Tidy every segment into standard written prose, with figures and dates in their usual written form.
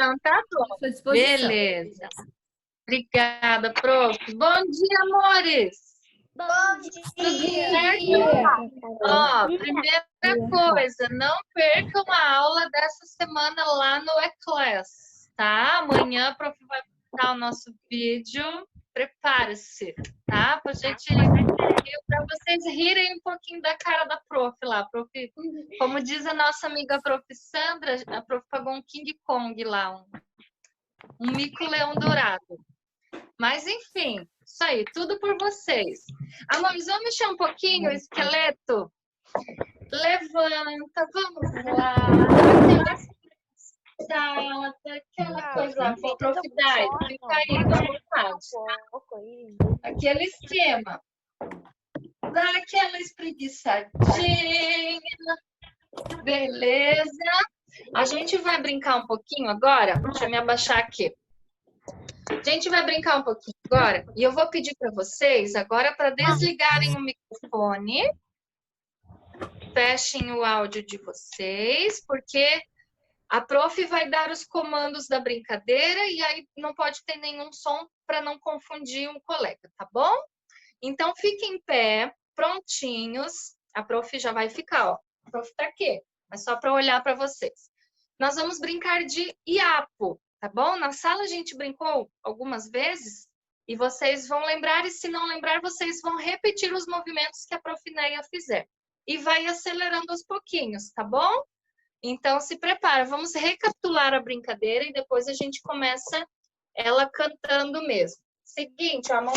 Então tá bom. À sua disposição. Beleza. Obrigada, prof. Bom dia, amores. Bom Tudo dia! certo? Ó, primeira coisa, não percam a aula dessa semana lá no E-Class, tá? Amanhã a prof vai postar o nosso vídeo. Prepare-se, tá? Para vocês rirem um pouquinho da cara da prof lá. Prof, como diz a nossa amiga prof Sandra, a prof pagou um King Kong lá, um mico-leão dourado. Mas, enfim, isso aí, tudo por vocês. Amores, vamos mexer um pouquinho o esqueleto? Levanta, vamos lá. Aquela coisa, profidade, fica aí, dá vontade. Aquele esquema. Dá aquela espreguiçadinha. Beleza. A gente vai brincar um pouquinho agora. Deixa eu me abaixar aqui. A gente vai brincar um pouquinho agora e eu vou pedir para vocês agora para desligarem o microfone, fechem o áudio de vocês, porque a prof vai dar os comandos da brincadeira e aí não pode ter nenhum som para não confundir um colega, tá bom? Então fiquem em pé, prontinhos. A prof já vai ficar, ó. A prof tá aqui, mas só para olhar para vocês. Nós vamos brincar de iapo. Tá bom? Na sala a gente brincou algumas vezes e vocês vão lembrar, e se não lembrar, vocês vão repetir os movimentos que a prof Neia fizer. E vai acelerando aos pouquinhos, tá bom? Então, se prepara. Vamos recapitular a brincadeira e depois a gente começa ela cantando mesmo. Seguinte, ó, a mão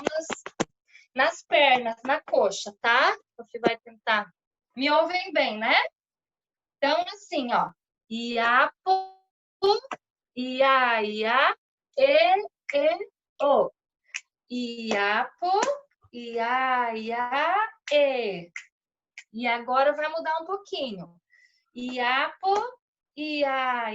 nas pernas, na coxa, tá? A prof vai tentar. Me ouvem bem, né? Então, assim, ó. Iapo. Ia, ia, o. Iapo, ia, e. E agora vai mudar um pouquinho. Iapo, ia,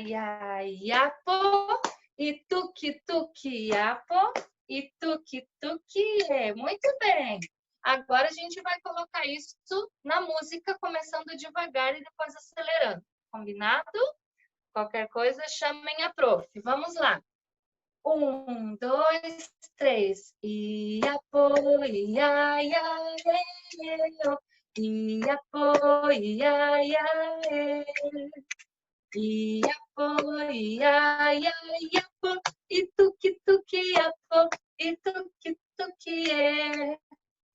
iapo. E tuque, tuque, iapo. E tuque, tuque, e. Muito bem. Agora a gente vai colocar isso na música, começando devagar e depois acelerando. Combinado? Qualquer coisa, chamem a prof. Vamos lá. 1, 2, 3. Iapo, ia, ia, Iapo, ia, ia, Iapo, ia, ia, iapo. E tuque, tuque, iapo. E tuque, tuque, é.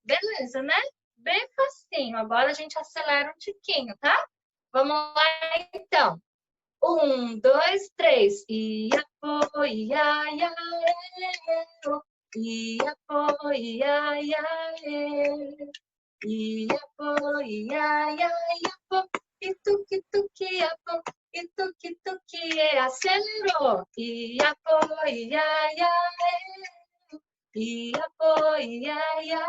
Beleza, né? Bem facinho. Agora a gente acelera um tiquinho, tá? Vamos lá, então. 1, 2, 3. Iapo, ia, ia, Iapo, ia, ia, Iapo, ia, ia, iapo. E tuque, tuque, iapo. E tuque, tuque, acelerou. Iapo, ia, ia, Iapo, ia, ia,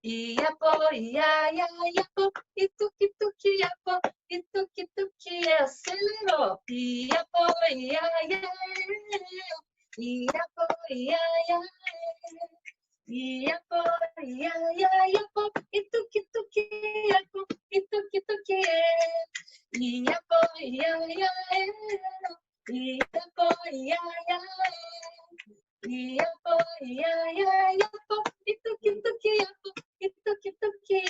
Iapo, ia, ia, iapo. E tuque, tuque, iapo. E tuque, tuque, acelerou. Iapo, ia, ia, Iapo, ia, ia, Iapo, ia, ia, iapo. E tuque, tuque, iapo. E tuque, tuque, Iapo, ia, ia, Iapo, ia, ia, Iapo, ia, ia, iapo. E tuque, tuque, iapo. E tuque, tuque,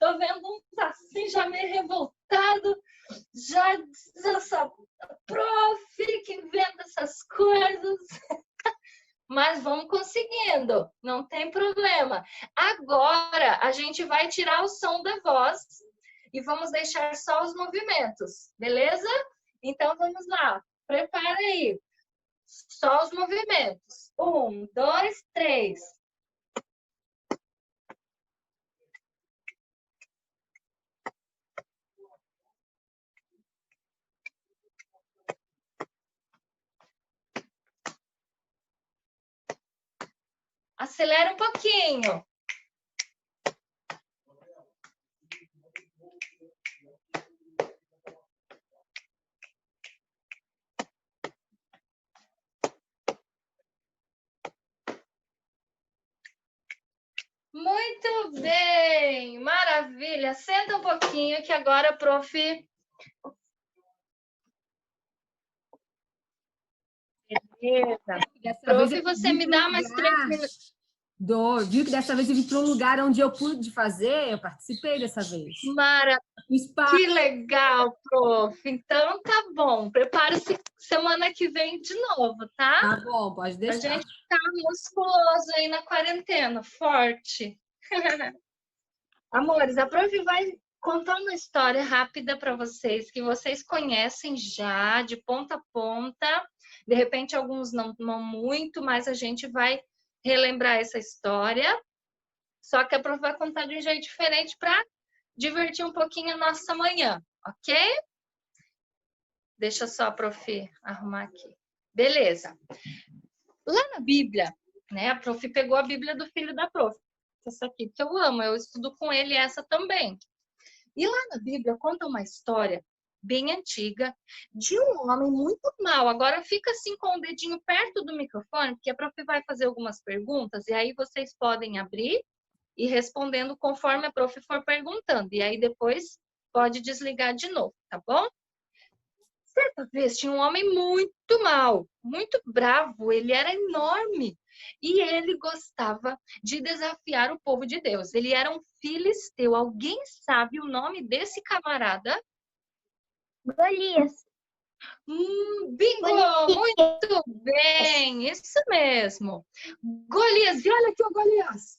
Tô vendo uns assim, já meio revoltado, já diz essa prof que inventa essas coisas. Mas vamos conseguindo, não tem problema. Agora a gente vai tirar o som da voz e vamos deixar só os movimentos, beleza? Então vamos lá, prepara aí. Só os movimentos. 1, 2, 3. Acelera um pouquinho. Muito bem, maravilha. Senta um pouquinho que agora, prof. Beleza. Prof, você me dá mais 3 minutos. Viu que dessa vez eu vim para um lugar onde eu pude fazer, eu participei dessa vez. Maravilha. Que legal, prof. Então tá bom. Prepare-se semana que vem de novo, tá? Tá bom, pode deixar. A gente tá musculoso aí na quarentena, forte. Amores, a prof vai contar uma história rápida para vocês, que vocês conhecem já, de ponta a ponta. De repente, alguns não muito, mas a gente vai relembrar essa história. Só que a prof vai contar de um jeito diferente para divertir um pouquinho a nossa manhã, ok? Deixa só a prof arrumar aqui. Beleza. Lá na Bíblia, né? A prof pegou a Bíblia do filho da prof. Essa aqui que eu amo, eu estudo com ele essa também. E lá na Bíblia conta uma história bem antiga de um homem muito mau. Agora fica assim com o dedinho perto do microfone, porque a prof vai fazer algumas perguntas e aí vocês podem abrir e respondendo conforme a prof for perguntando. E aí depois pode desligar de novo, tá bom? Certa vez tinha um homem muito mau, muito bravo, ele era enorme e ele gostava de desafiar o povo de Deus. Ele era um filisteu. Alguém sabe o nome desse camarada? Golias. Bingo! Muito bem, isso mesmo. Golias, e olha aqui o Golias.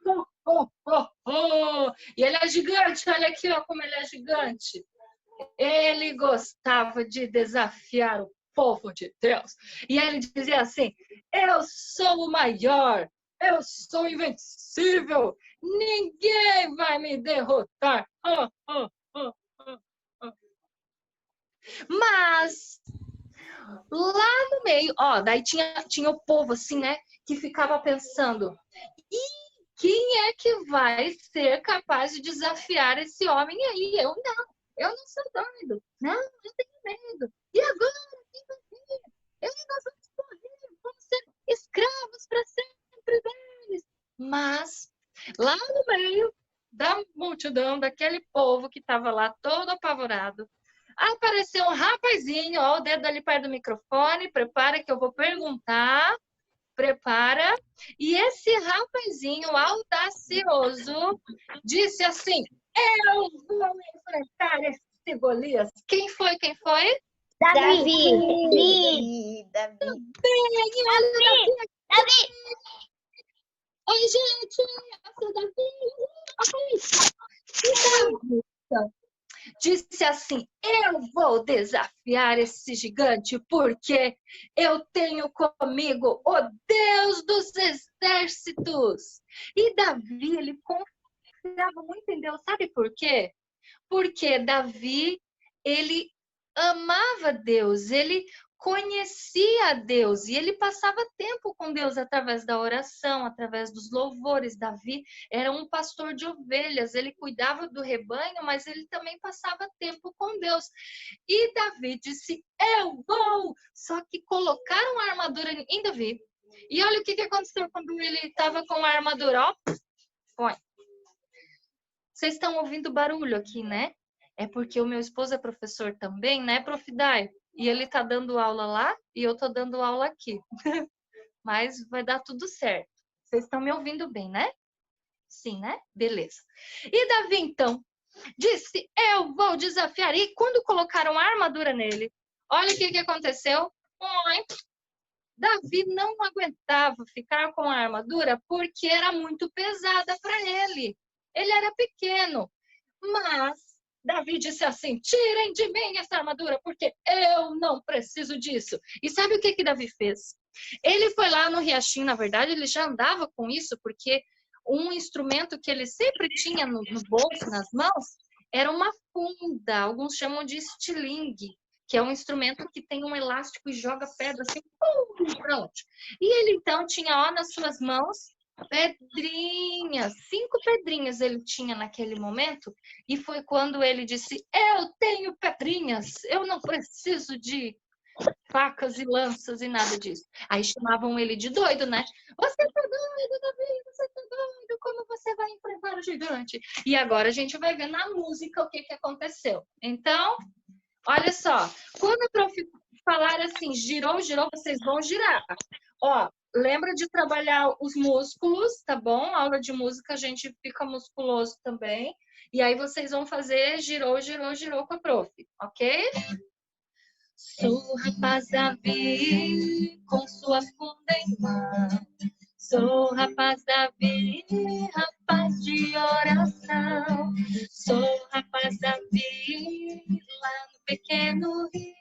Oh, oh, oh, oh. E ele é gigante, olha aqui ó, como ele é gigante. Ele gostava de desafiar o povo de Deus. E ele dizia assim: eu sou o maior, eu sou invencível, ninguém vai me derrotar. Oh, oh, oh, oh, oh. Mas lá no meio, ó, daí tinha o povo assim, né, que ficava pensando: e quem é que vai ser capaz de desafiar esse homem aí? Eu não sou doido. Não, eu tenho medo. E agora, quem vai vir? Nós vamos morrer, vamos ser escravos para sempre deles. Mas, lá no meio da multidão, daquele povo que estava lá todo apavorado, apareceu um rapazinho, ó, o dedo ali perto do microfone, prepara que eu vou perguntar. Prepara. E esse rapazinho audacioso disse assim: eu vou enfrentar esse Golias. Quem foi? Quem foi? Davi. Davi. Oi, gente. Eu sou Davi. Disse assim: eu vou desafiar esse gigante porque eu tenho comigo o Deus dos exércitos. E Davi, ele confiava muito em Deus. Sabe por quê? Porque Davi, ele amava Deus, ele conhecia Deus e ele passava tempo com Deus através da oração, através dos louvores. Davi era um pastor de ovelhas, ele cuidava do rebanho, mas ele também passava tempo com Deus. E Davi disse: eu vou! Só que colocaram a armadura em Davi. E olha o que aconteceu quando ele estava com a armadura, ó. Põe. Vocês estão ouvindo barulho aqui, né? É porque o meu esposo é professor também, né, Prof. Dai? E ele tá dando aula lá e eu tô dando aula aqui. Mas vai dar tudo certo. Vocês estão me ouvindo bem, né? Sim, né? Beleza. E Davi, então, disse: eu vou desafiar. E quando colocaram a armadura nele, olha o que aconteceu. Davi não aguentava ficar com a armadura porque era muito pesada para ele. Ele era pequeno. Mas Davi disse assim: tirem de mim essa armadura, porque eu não preciso disso. E sabe o que Davi fez? Ele foi lá no riachinho, na verdade, ele já andava com isso, porque um instrumento que ele sempre tinha no bolso, nas mãos, era uma funda, alguns chamam de estilingue, que é um instrumento que tem um elástico e joga pedra assim, pronto. E ele então tinha, ó, nas suas mãos, pedrinhas, 5 pedrinhas ele tinha naquele momento, e foi quando ele disse: eu tenho pedrinhas, eu não preciso de facas e lanças e nada disso. Aí chamavam ele de doido, né? Você tá doido, Davi, você tá doido, como vai enfrentar o gigante. E agora a gente vai ver na música o que aconteceu. Então, olha só, quando a prof falar assim, girou, girou, vocês vão girar. Ó, lembra de trabalhar os músculos, tá bom? Aula de música a gente fica musculoso também. E aí vocês vão fazer girou, girou, girou com a prof, ok? Sou o rapaz Davi, com sua funda em mão. Sou o rapaz Davi, rapaz de oração. Sou o rapaz Davi, lá no pequeno rio.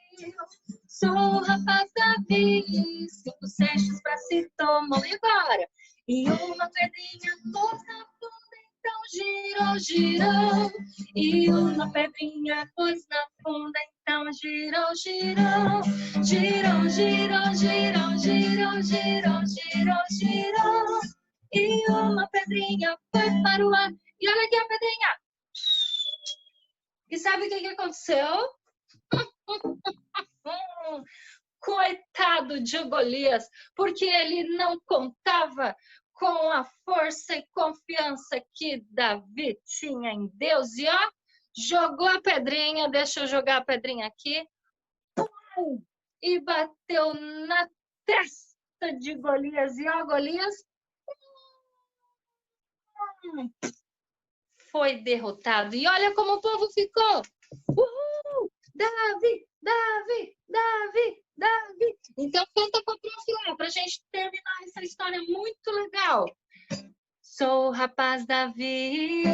Sou o rapaz Davi, 5 seixos pra se tomar. E agora? E uma pedrinha pôs na funda, então girou, girou. E uma pedrinha pôs na funda, então girou, girou. Girou, girou, girou, girou, girou, girou, girou. E uma pedrinha foi para o ar. E olha aqui a pedrinha. E sabe o que aconteceu? Coitado de Golias, porque ele não contava com a força e confiança que Davi tinha em Deus. E ó, jogou a pedrinha, deixa eu jogar a pedrinha aqui, e bateu na testa de Golias. E ó, Golias foi derrotado. E olha como o povo ficou. Uhul! Davi, Davi, Davi, Davi. Então canta com a prof lá, pra gente terminar essa história muito legal. Sou o rapaz Davi,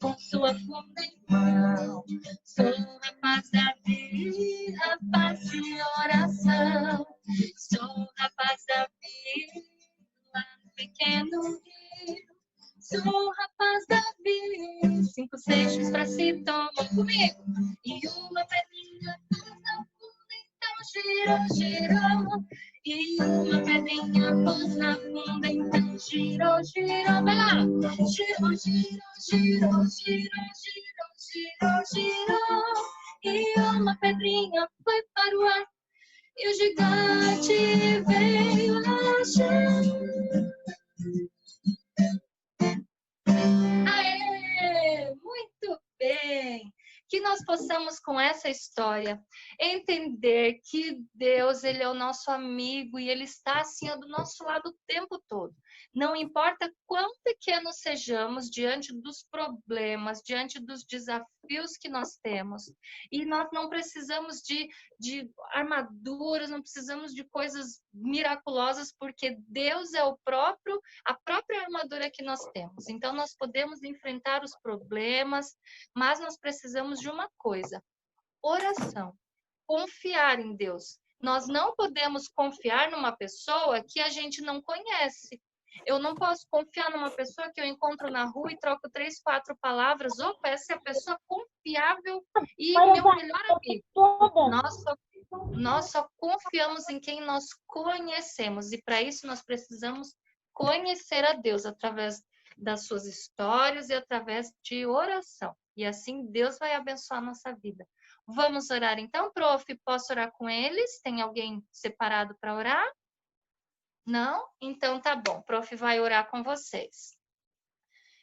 com sua funda em mão. Sou o rapaz Davi, rapaz de oração. Sou o rapaz Davi, lá no pequeno rio. Sou o rapaz Davi, 5 seixos pra se tomar comigo. E uma pedrinha pôs na funda, então girou, girou. E uma pedrinha pôs na funda, então girou, girou. Vai lá! Girou, girou, girou, girou, girou, girou, girou. E uma pedrinha foi para o ar. E o gigante veio a chão. Aê! Muito bem! Que nós possamos, com essa história, entender que Deus, Ele é o nosso amigo e Ele está, assim, do nosso lado o tempo todo. Não importa quão pequenos sejamos diante dos problemas, diante dos desafios que nós temos. E nós não precisamos de armaduras, não precisamos de coisas miraculosas, porque Deus é a própria armadura que nós temos. Então, nós podemos enfrentar os problemas, mas nós precisamos de uma coisa: oração. Confiar em Deus. Nós não podemos confiar numa pessoa que a gente não conhece. Eu não posso confiar numa pessoa que eu encontro na rua e troco 3, 4 palavras. Opa, essa é a pessoa confiável e meu melhor amigo. Nós só confiamos em quem nós conhecemos. E para isso nós precisamos conhecer a Deus através das suas histórias e através de oração. E assim Deus vai abençoar a nossa vida. Vamos orar então, prof? Posso orar com eles? Tem alguém separado para orar? Não? Então tá bom, prof vai orar com vocês.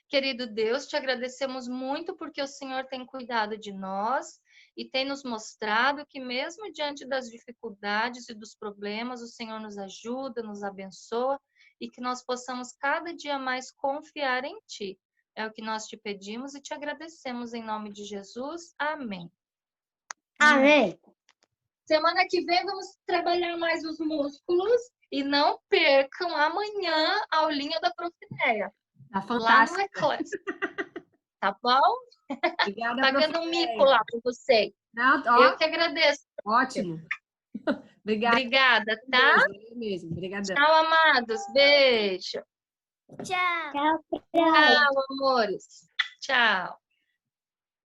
Querido Deus, te agradecemos muito porque o Senhor tem cuidado de nós e tem nos mostrado que mesmo diante das dificuldades e dos problemas, o Senhor nos ajuda, nos abençoa e que nós possamos cada dia mais confiar em Ti. É o que nós te pedimos e te agradecemos em nome de Jesus. Amém. Amém. Semana que vem vamos trabalhar mais os músculos e não percam amanhã a aulinha da Profinéia. Tá fantástico. Lá no Eclipse. Tá bom? Obrigada, Pagando um mico lá para você. Não, ó, Eu que agradeço. ótimo. Obrigada. Obrigada, tá? Mesmo. Obrigadão. Tchau, amados. Beijo. Tchau. Tchau, amores. Tchau.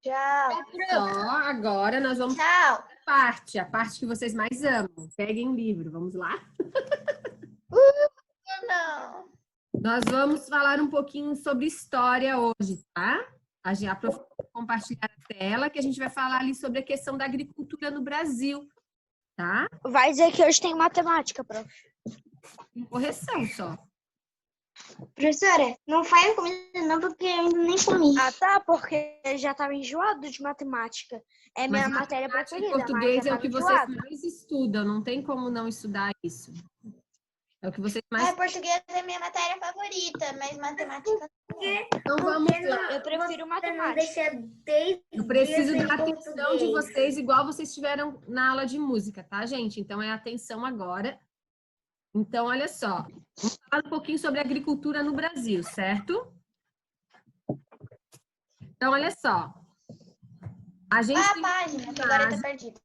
Tchau. Só agora nós vamos Tchau. a parte que vocês mais amam. Peguem o livro, vamos lá? Não. Nós vamos falar um pouquinho sobre história hoje, tá? A prof vai compartilhar a tela, que a gente vai falar ali sobre a questão da agricultura no Brasil, tá? Vai dizer que hoje tem matemática, prof. Com correção só. Professora, não faz comida não, porque eu ainda nem comi. Ah, tá, porque já estava enjoado de matemática. É minha Mas matéria matemática e preferida, mas português já é o estava que vocês enjoado. mais estudam, não tem como não estudar isso. É o que vocês mais... Português é minha matéria favorita, mas matemática Então vamos lá. Eu prefiro matemática. Eu preciso da atenção de vocês, igual vocês tiveram na aula de música, tá, gente? Então é atenção agora. Então, olha só. Vamos falar um pouquinho sobre agricultura no Brasil, certo? Então, olha só. A gente tem página, que agora tá perdida.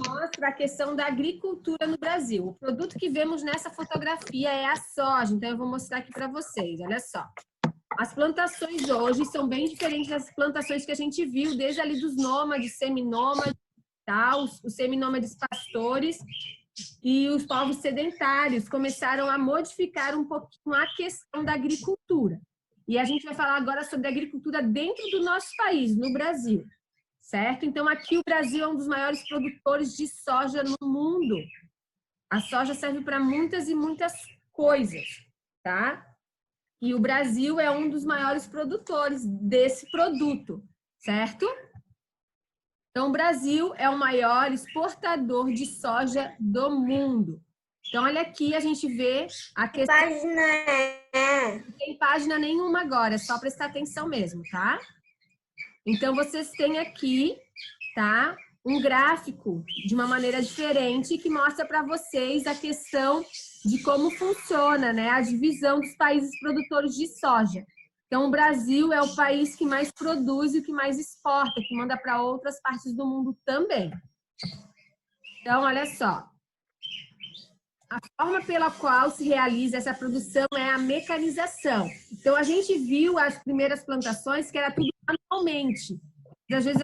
mostra a questão da agricultura no Brasil. O produto que vemos nessa fotografia é a soja. Então, eu vou mostrar aqui para vocês. Olha só. As plantações hoje são bem diferentes das plantações que a gente viu, desde ali dos nômades, seminômades, tá? Os seminômades pastores e os povos sedentários começaram a modificar um pouquinho a questão da agricultura. E a gente vai falar agora sobre a agricultura dentro do nosso país, no Brasil. Certo? Então, aqui o Brasil é um dos maiores produtores de soja no mundo. A soja serve para muitas e muitas coisas, tá? E o Brasil é um dos maiores produtores desse produto, certo? Então, o Brasil é o maior exportador de soja do mundo. Então, olha aqui, a gente vê a questão... Não tem página nenhuma agora, é só prestar atenção mesmo, tá? Então, vocês têm aqui, tá, um gráfico de uma maneira diferente que mostra para vocês a questão de como funciona, né, a divisão dos países produtores de soja. Então, o Brasil é o país que mais produz e o que mais exporta, que manda para outras partes do mundo também. Então, olha só. A forma pela qual se realiza essa produção é a mecanização. Então, a gente viu as primeiras plantações que era tudo manualmente. Às vezes,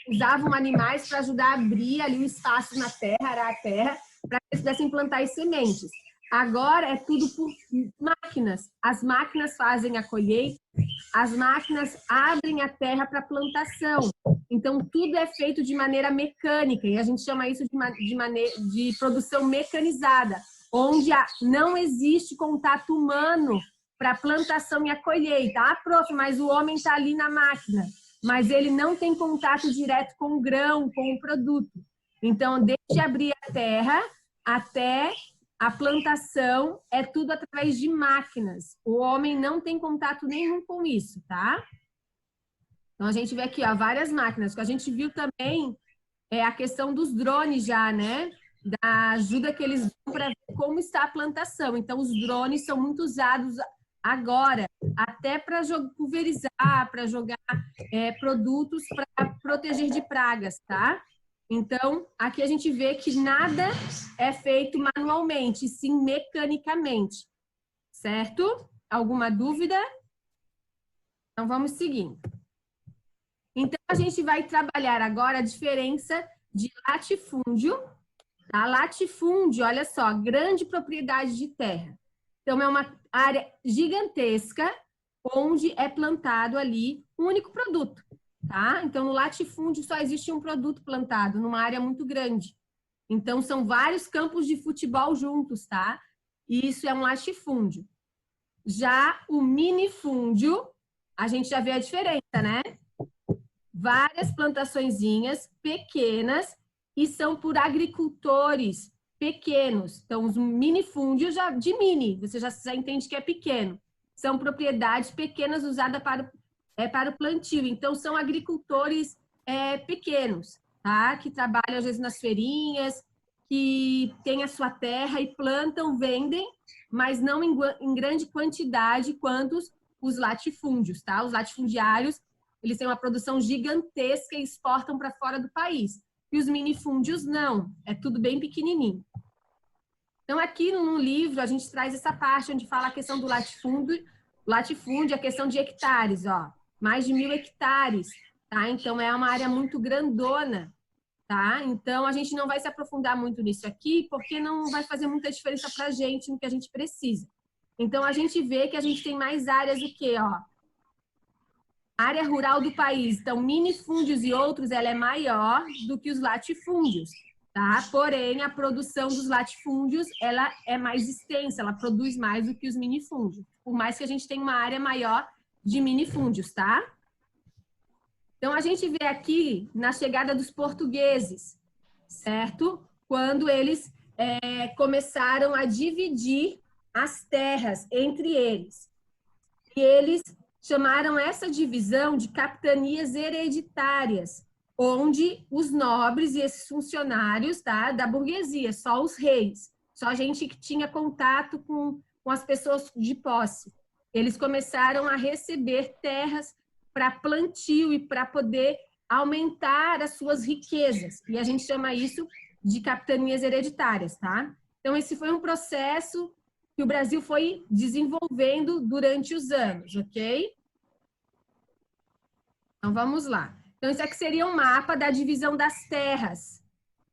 usavam animais para ajudar a abrir ali o espaço na terra, arar a terra, para que eles pudessem plantar as sementes. Agora é tudo por máquinas. As máquinas fazem a colheita, as máquinas abrem a terra para plantação. Então, tudo é feito de maneira mecânica, e a gente chama isso de produção mecanizada, onde não existe contato humano para a plantação e a colheita. Ah, prof, mas o homem está ali na máquina, mas ele não tem contato direto com o grão, com o produto. Então, desde abrir a terra até a plantação, é tudo através de máquinas. O homem não tem contato nenhum com isso, tá? Então, a gente vê aqui, ó, várias máquinas. O que a gente viu também é a questão dos drones já, né? Da ajuda que eles dão para ver como está a plantação. Então, os drones são muito usados agora, até para pulverizar, para jogar produtos para proteger de pragas, tá? Então, aqui a gente vê que nada é feito manualmente, sim mecanicamente, certo? Alguma dúvida? Então, vamos seguindo. Então, a gente vai trabalhar agora a diferença de latifúndio. Tá? Latifúndio, olha só, grande propriedade de terra. Então, é uma área gigantesca onde é plantado ali um único produto. Tá? Então, no latifúndio só existe um produto plantado numa área muito grande. Então, são vários campos de futebol juntos, tá? E isso é um latifúndio. Já o minifúndio, a gente já vê a diferença, né? Várias plantaçõezinhas pequenas e são por agricultores pequenos. Então, os minifúndios já de mini, você já entende que é pequeno. São propriedades pequenas usadas para o plantio. Então, são agricultores pequenos, tá? Que trabalham, às vezes, nas feirinhas, que têm a sua terra e plantam, vendem, mas não em grande quantidade quanto os latifúndios, tá? Os latifundiários, eles têm uma produção gigantesca e exportam para fora do país. E os minifúndios, não. É tudo bem pequenininho. Então, aqui no livro, a gente traz essa parte onde fala a questão do latifúndio, a questão de hectares, ó. Mais de 1.000 hectares, tá? Então, é uma área muito grandona, tá? Então, a gente não vai se aprofundar muito nisso aqui, porque não vai fazer muita diferença para a gente no que a gente precisa. Então, a gente vê que a gente tem mais áreas do que, ó, área rural do país. Então, minifúndios e outros, ela é maior do que os latifúndios, tá? Porém, a produção dos latifúndios, ela é mais extensa, ela produz mais do que os minifúndios, por mais que a gente tenha uma área maior de minifúndios, tá? Então, a gente vê aqui na chegada dos portugueses, certo? Quando eles começaram a dividir as terras entre eles. E eles chamaram essa divisão de capitanias hereditárias, onde os nobres e esses funcionários, tá, da burguesia, só os reis, só gente que tinha contato com as pessoas de posse. Eles começaram a receber terras para plantio e para poder aumentar as suas riquezas. E a gente chama isso de capitanias hereditárias, tá? Então, esse foi um processo que o Brasil foi desenvolvendo durante os anos, ok? Então, vamos lá. Então, isso aqui seria um mapa da divisão das terras,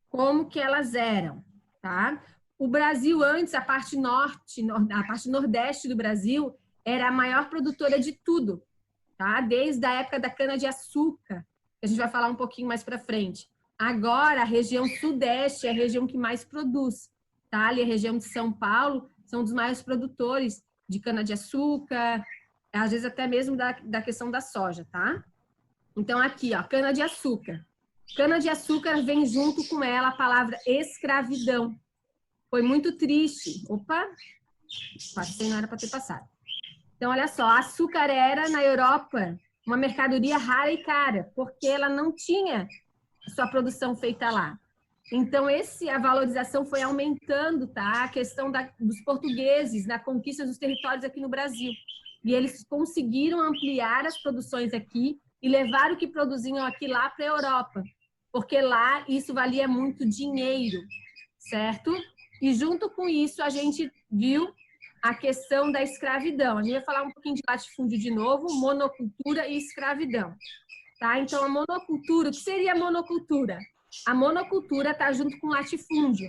como que elas eram, tá? O Brasil antes, a parte norte, a parte nordeste do Brasil, era a maior produtora de tudo, tá? Desde a época da cana-de-açúcar, que a gente vai falar um pouquinho mais para frente. Agora, a região sudeste é a região que mais produz, tá? Ali a região de São Paulo são dos maiores produtores de cana-de-açúcar, às vezes até mesmo da questão da soja, tá? Então, aqui, ó, cana-de-açúcar. Cana-de-açúcar vem junto com ela a palavra escravidão. Foi muito triste. Opa! Passei, não era para ter passado. Então, olha só, açúcar era, na Europa, uma mercadoria rara e cara, porque ela não tinha sua produção feita lá. Então, a valorização foi aumentando, tá? A questão dos portugueses na conquista dos territórios aqui no Brasil. E eles conseguiram ampliar as produções aqui e levar o que produziam aqui lá para a Europa, porque lá isso valia muito dinheiro, certo? E junto com isso a gente viu a questão da escravidão. A gente vai falar um pouquinho de latifúndio de novo, monocultura e escravidão, tá? Então a monocultura, o que seria a monocultura? A monocultura está junto com latifúndio,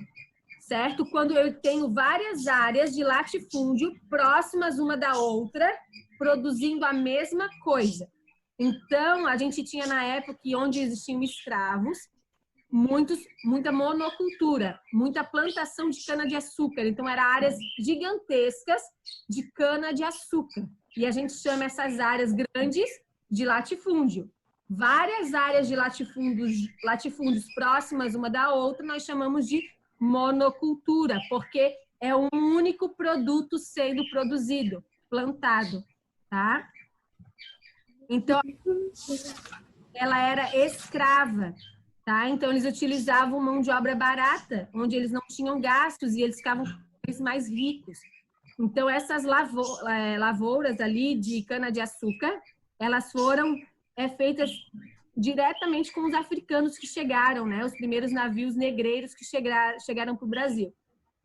certo? Quando eu tenho várias áreas de latifúndio próximas uma da outra, produzindo a mesma coisa. Então, a gente tinha na época onde existiam escravos, muita monocultura, muita plantação de cana-de-açúcar. Então, eram áreas gigantescas de cana-de-açúcar. E a gente chama essas áreas grandes de latifúndio. Várias áreas de latifúndios próximas uma da outra, nós chamamos de monocultura, porque é um único produto sendo produzido, plantado, tá? Então, ela era escrava, tá? Então, eles utilizavam mão de obra barata, onde eles não tinham gastos e eles ficavam mais ricos. Então, essas lavouras ali de cana-de-açúcar, elas foram feitas diretamente com os africanos que chegaram, né? Os primeiros navios negreiros que chegaram para o Brasil,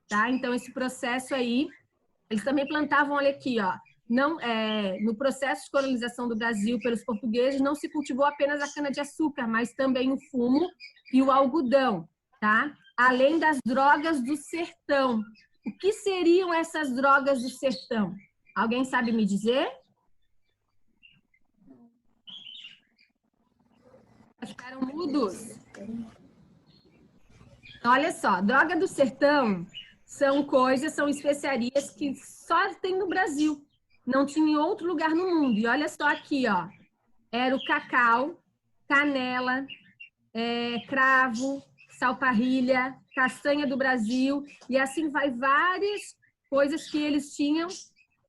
tá? Então, esse processo aí, eles também plantavam, olha aqui, ó, no processo de colonização do Brasil pelos portugueses, não se cultivou apenas a cana-de-açúcar, mas também o fumo e o algodão, tá? Além das drogas do sertão. O que seriam essas drogas do sertão? Alguém sabe me dizer? Ficaram mudos? Olha só, droga do sertão são especiarias que só tem no Brasil. Não tinha em outro lugar no mundo. E olha só aqui, ó. Era o cacau, canela, cravo, salparrilha, castanha do Brasil. E assim vai várias coisas que eles tinham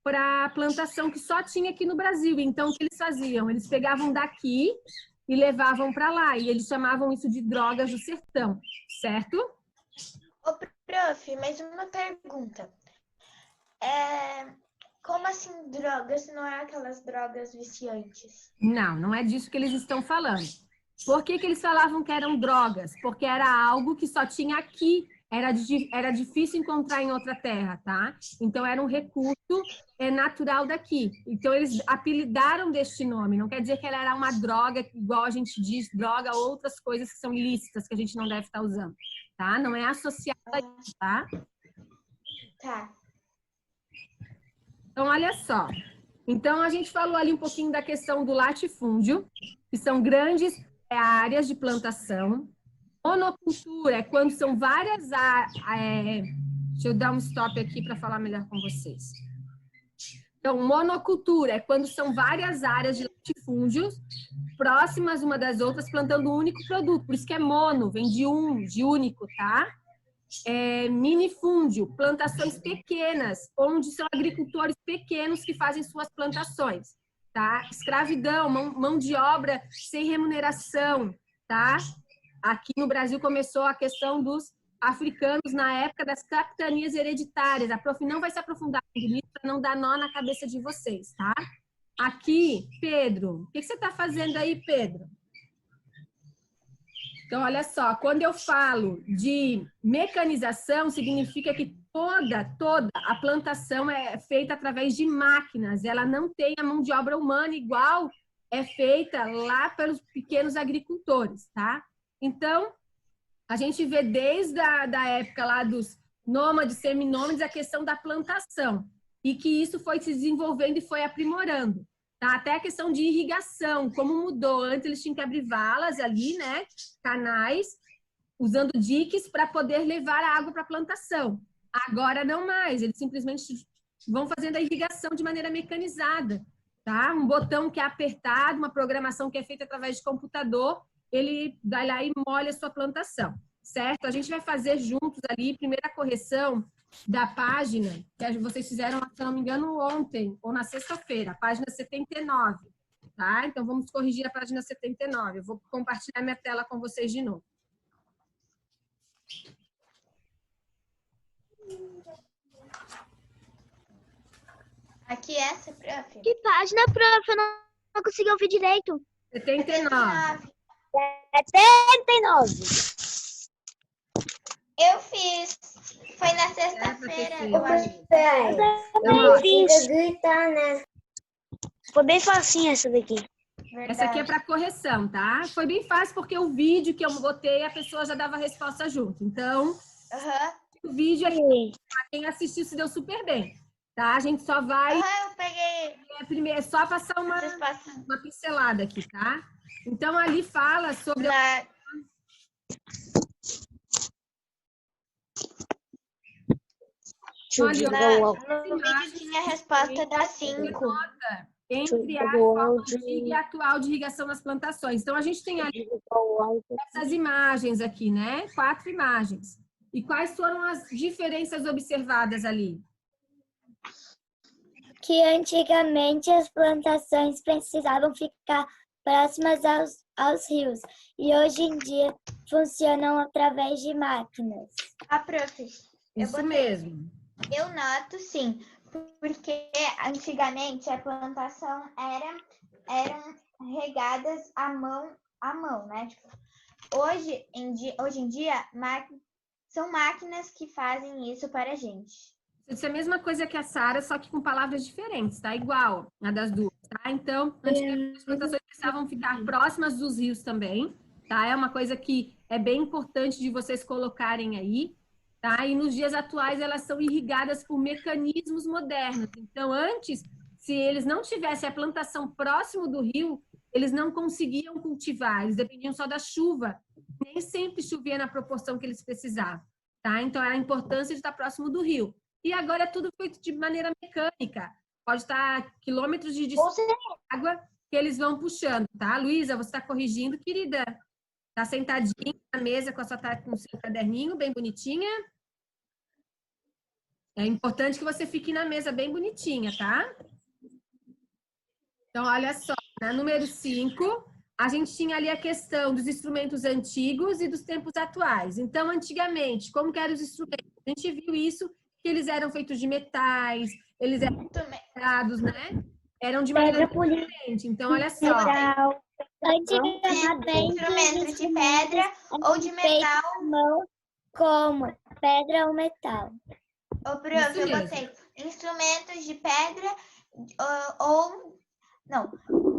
para plantação que só tinha aqui no Brasil. Então, o que eles faziam? Eles pegavam daqui e levavam para lá. E eles chamavam isso de drogas do sertão, certo? Ô, prof, mais uma pergunta. Como assim drogas? Não é aquelas drogas viciantes? Não, não é disso que eles estão falando. Por que eles falavam que eram drogas? Porque era algo que só tinha aqui. Era difícil encontrar em outra terra, tá? Então, era um recurso natural daqui. Então, eles apelidaram deste nome. Não quer dizer que ela era uma droga, igual a gente diz, droga, outras coisas que são ilícitas, que a gente não deve estar usando, tá? Não é associada a isso, tá? Tá. Então, olha só. Então, a gente falou ali um pouquinho da questão do latifúndio, que são grandes áreas de plantação, Monocultura é quando são várias... deixa eu dar um stop aqui para falar melhor com vocês. Então, monocultura é quando são várias áreas de latifúndios próximas uma das outras, plantando um único produto. Por isso que é mono, vem de único, tá? Minifúndio, plantações pequenas, onde são agricultores pequenos que fazem suas plantações, tá? Escravidão, mão de obra sem remuneração, tá? Aqui no Brasil começou a questão dos africanos na época das capitanias hereditárias. A prof não vai se aprofundar nisso para não dar nó na cabeça de vocês, tá? Aqui, Pedro, o que você está fazendo aí, Pedro? Então, olha só, quando eu falo de mecanização, significa que toda a plantação é feita através de máquinas. Ela não tem a mão de obra humana igual é feita lá pelos pequenos agricultores, tá? Então, a gente vê desde a época lá dos nômades, seminômades, a questão da plantação. E que isso foi se desenvolvendo e foi aprimorando. Tá? Até a questão de irrigação, como mudou. Antes eles tinham que abrir valas ali, né? Canais, usando diques para poder levar a água para a plantação. Agora não mais, eles simplesmente vão fazendo a irrigação de maneira mecanizada. Tá? Um botão que é apertado, uma programação que é feita através de computador, ele vai lá e molha a sua plantação. Certo? A gente vai fazer juntos ali, primeira correção da página, que vocês fizeram, se não me engano, ontem, ou na sexta-feira, página 79, tá? Então, vamos corrigir a página 79. Eu vou compartilhar minha tela com vocês de novo. Aqui essa, prof. Que página, prof? Eu não consegui ouvir direito. 79. 79. Eu fiz. Foi na sexta-feira, eu acho. Eu fiz. Foi bem facinho essa daqui. Essa aqui é para correção, tá? Foi bem fácil porque o vídeo que eu botei, a pessoa já dava a resposta junto. Então, o vídeo aqui, para quem assistiu, se deu super bem. Tá? A gente só vai... eu peguei... Primeiro, é só passar uma pincelada aqui, tá? Então, ali fala sobre... No vídeo tinha a resposta da 5. Entre a forma antiga e atual de irrigação nas plantações. Então, a gente tem ali essas imagens aqui, né? 4 imagens. E quais foram as diferenças observadas ali? Que antigamente as plantações precisavam ficar próximas aos rios. E hoje em dia funcionam através de máquinas. Prof. Isso mesmo. Eu noto, sim, porque antigamente a plantação eram regadas à mão, né? Tipo, hoje em dia são máquinas que fazem isso para a gente. Isso é a mesma coisa que a Sara, só que com palavras diferentes, tá? Igual a das duas, tá? Então, antigamente as plantações precisavam ficar próximas dos rios também, tá? É uma coisa que é bem importante de vocês colocarem aí. Tá? E nos dias atuais elas são irrigadas por mecanismos modernos. Então, antes, se eles não tivessem a plantação próximo do rio, eles não conseguiam cultivar, eles dependiam só da chuva. Nem sempre chovia na proporção que eles precisavam. Tá? Então, era a importância de estar próximo do rio. E agora é tudo feito de maneira mecânica. Pode estar quilômetros de distância de água que eles vão puxando. Tá? Luísa, você está corrigindo, querida? Está sentadinha na mesa com o seu caderninho, bem bonitinha. É importante que você fique na mesa bem bonitinha, tá? Então, olha só, na número 5, a gente tinha ali a questão dos instrumentos antigos e dos tempos atuais. Então, antigamente, como que eram os instrumentos? A gente viu isso, que eles eram feitos de metais, eles eram pesados, né? Eram de maneira diferente. Então, olha só. Antigamente, instrumentos de pedra ou de metal. Como pedra ou metal. Ô, prof, eu botei instrumentos de pedra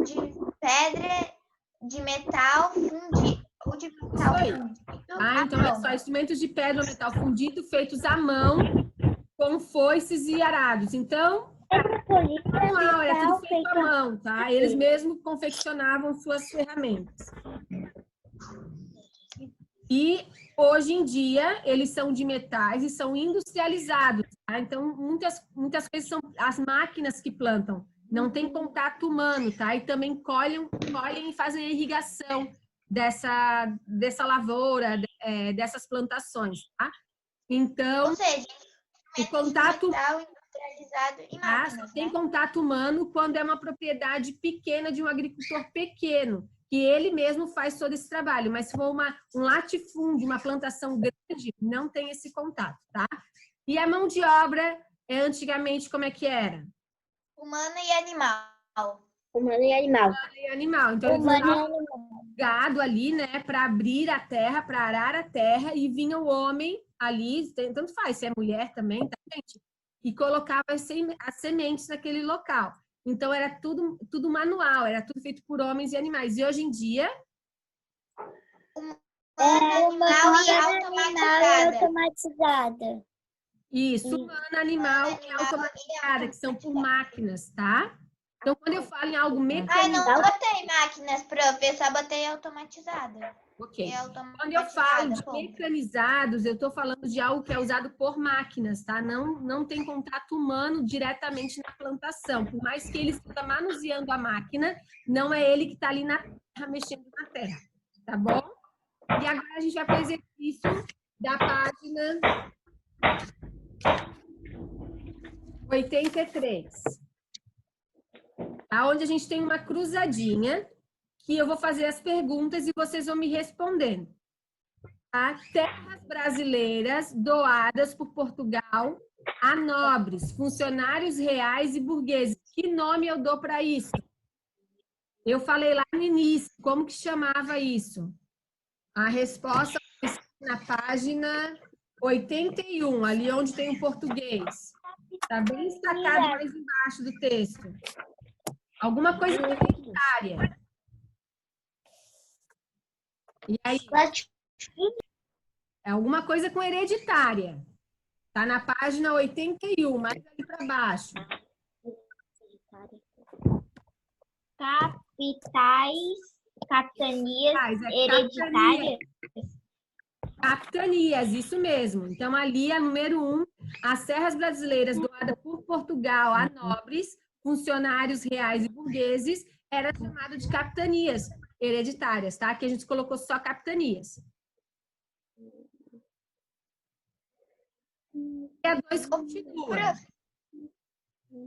de pedra, de metal fundido. Ou de metal fundido. Então, olha só, instrumentos de pedra ou metal fundido feitos à mão, com foices e arados. Então, não, era tudo feito à mão, tá? Eles mesmos confeccionavam suas ferramentas. E hoje em dia eles são de metais e são industrializados, tá? Então muitas coisas são as máquinas que plantam, não tem contato humano, tá? E também colhem e fazem a irrigação dessa lavoura, dessas plantações, tá? Então, Ou seja, o contato metal industrializado e máquinas, tem né? contato humano quando é uma propriedade pequena de um agricultor pequeno, que ele mesmo faz todo esse trabalho. Mas se for um latifúndio, uma plantação grande, não tem esse contato, tá? E a mão de obra, antigamente, como é que era? Humana e animal. Humano e animal. E animal. Então, eles usavam gado ali, né, para abrir a terra, para arar a terra, e vinha o homem ali, tanto faz, se é mulher também, tá, gente? E colocava as sementes naquele local. Então, era tudo manual, era tudo feito por homens e animais. E hoje em dia... Animal e automatizada. Isso, humana, animal e automatizada, que são por máquinas, tá? Então, quando eu falo em algo mecanizado... Ai, não botei máquinas, prof, eu só botei automatizada. Ok. É Quando eu falo de ponto. mecanizados, eu estou falando de algo que é usado por máquinas, tá? Não tem contato humano diretamente na plantação. Por mais que ele esteja manuseando a máquina, não é ele que está ali na terra, mexendo na terra, tá bom? E agora a gente vai para o exercício da página 83. Onde a gente tem uma cruzadinha, que eu vou fazer as perguntas e vocês vão me respondendo. Tá? Terras brasileiras doadas por Portugal a nobres, funcionários reais e burgueses. Que nome eu dou para isso? Eu falei lá no início, como que chamava isso? A resposta na página 81, ali onde tem o português. Está bem destacado mais embaixo do texto. Alguma coisa hereditária. E aí? É alguma coisa com hereditária. Tá na página 81, mais ali para baixo. Capitanias hereditárias. Capitanias, isso mesmo. Então, ali a número 1, as serras brasileiras doadas por Portugal a nobres, funcionários reais e burgueses, era chamado de capitanias hereditárias, tá? Aqui a gente colocou só capitanias. E a 2 continua.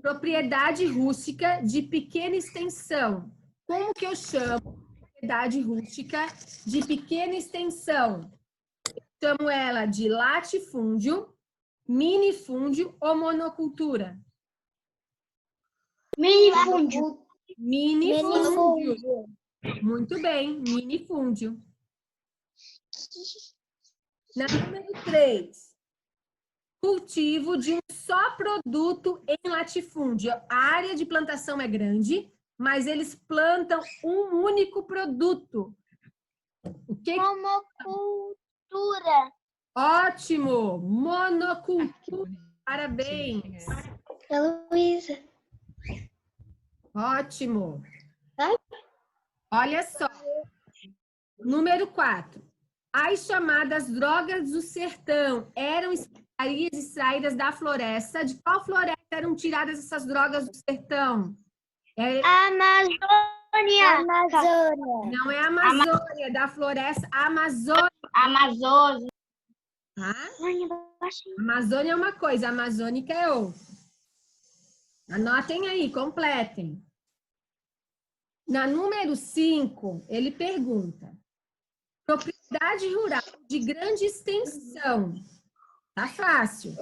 Propriedade rústica de pequena extensão. Como que eu chamo propriedade rústica de pequena extensão? Eu chamo ela de latifúndio, minifúndio ou monocultura? Minifúndio. Minifúndio. Muito bem, minifúndio. Na número 3. Cultivo de um só produto em latifúndio. A área de plantação é grande, mas eles plantam um único produto. O que? Monocultura. Ótimo! Monocultura. Parabéns. Luísa. Ótimo. Olha só. Número 4. As chamadas drogas do sertão eram especiarias extraídas da floresta. De qual floresta eram tiradas essas drogas do sertão? Amazônia. Não é a Amazônia, da floresta amazônica. Amazônia. Tá? Amazônia é uma coisa, a amazônica é outra. Anotem aí, completem. Na número 5, ele pergunta: propriedade rural de grande extensão. Tá fácil.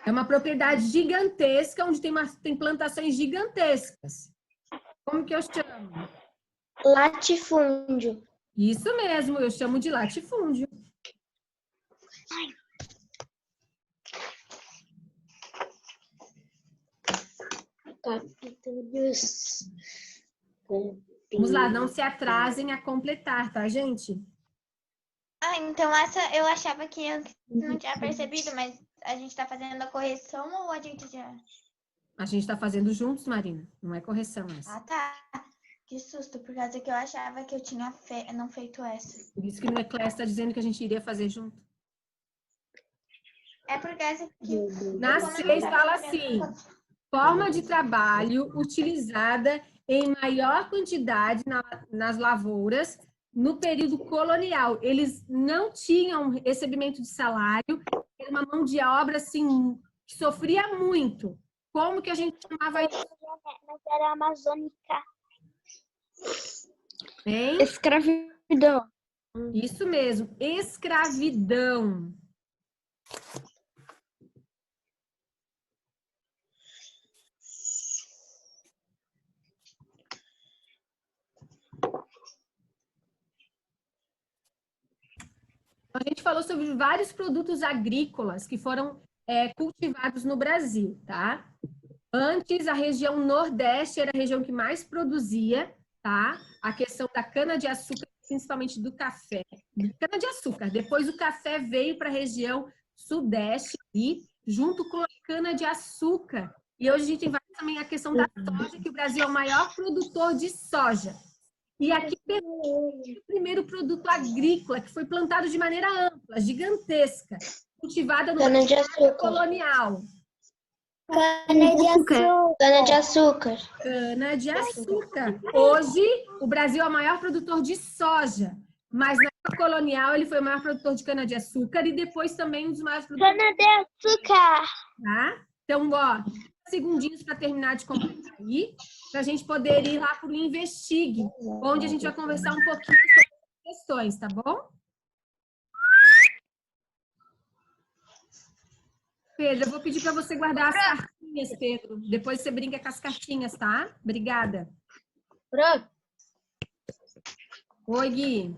É uma propriedade gigantesca, onde tem plantações gigantescas. Como que eu chamo? Latifúndio. Isso mesmo, eu chamo de latifúndio. Vamos lá, não se atrasem a completar, tá, gente? Então essa eu achava que eu não tinha percebido, mas a gente tá fazendo a correção ou a gente já... A gente tá fazendo juntos, Marina. Não é correção essa. Ah, tá. Que susto, por causa que eu achava que eu tinha não feito essa. Por isso que o Eclésio está dizendo que a gente iria fazer junto. É por causa que... Na 6 fala assim, forma de trabalho utilizada em maior quantidade nas lavouras no período colonial. Eles não tinham recebimento de salário, era uma mão de obra assim, que sofria muito. Como que a gente chamava isso? Mas era amazônica. Hein? Escravidão. Isso mesmo, escravidão. A gente falou sobre vários produtos agrícolas que foram cultivados no Brasil, tá? Antes, a região Nordeste era a região que mais produzia, tá? A questão da cana-de-açúcar, principalmente do café. Cana-de-açúcar. Depois, o café veio para a região Sudeste e junto com a cana-de-açúcar. E hoje a gente vai também a questão da soja, que o Brasil é o maior produtor de soja. E aqui o primeiro produto agrícola que foi plantado de maneira ampla, gigantesca, cultivada no período colonial. Cana-de-açúcar. Cana-de-açúcar. Cana-de-açúcar. Hoje, o Brasil é o maior produtor de soja, mas na época colonial ele foi o maior produtor de cana-de-açúcar e depois também um dos maiores produtores. Cana-de-açúcar. Tá? Então, ó, segundinhos para terminar de completar aí, para a gente poder ir lá para o Investigue, onde a gente vai conversar um pouquinho sobre as questões, tá bom? Pedro, eu vou pedir para você guardar as cartinhas, Pedro. Depois você brinca com as cartinhas, tá? Obrigada. Oi, Gui.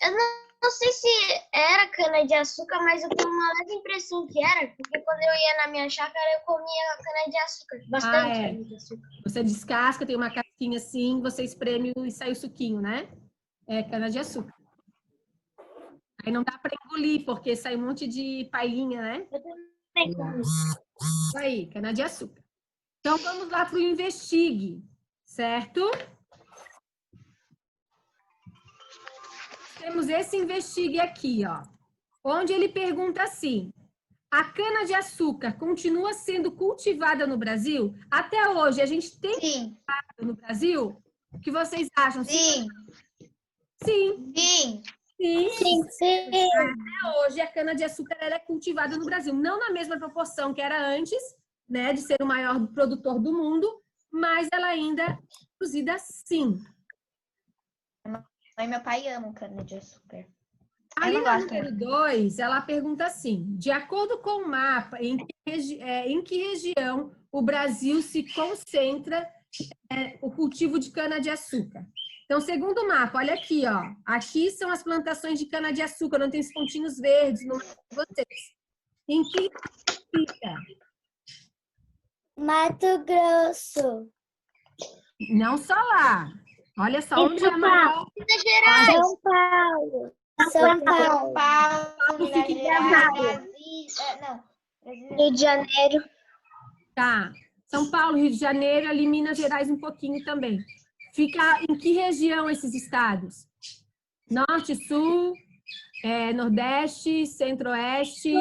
Eu não sei se era cana-de-açúcar, mas eu tenho uma leve impressão que era, porque quando eu ia na minha chácara, eu comia cana-de-açúcar. Bastante cana-de-açúcar. Você descasca, tem uma casquinha assim, você espreme e sai o suquinho, né? É cana-de-açúcar. Aí não dá para engolir, porque sai um monte de palhinha, né? Isso aí, cana-de-açúcar. Então, vamos lá para o Investigue, certo? Temos esse Investigue aqui, ó. Onde ele pergunta assim, a cana-de-açúcar continua sendo cultivada no Brasil? Até hoje, a gente tem cultivado no Brasil? O que vocês acham? Sim. Sim. Sim. Sim. Sim, sim. Até hoje, a cana-de-açúcar ela é cultivada no Brasil. Não na mesma proporção que era antes, né, de ser o maior produtor do mundo, mas ela ainda é produzida sim. Mãe e meu pai amam cana-de-açúcar. Ali na número 2, ela pergunta assim, de acordo com o mapa, em que região o Brasil se concentra o cultivo de cana-de-açúcar? Então, segundo o mapa, olha aqui, ó. Aqui são as plantações de cana-de-açúcar, não tem os pontinhos verdes no mapa de vocês. Em que fica? Mato Grosso. Não só lá. Olha só onde é a maior. Minas Gerais. São Paulo. São Paulo. Paulo, fica Minas em Gerais, Brasília. Brasília. Rio de Janeiro. Tá. São Paulo, Rio de Janeiro, ali Minas Gerais um pouquinho também. Fica em que região esses estados? Norte, Sul, Nordeste, Centro-Oeste?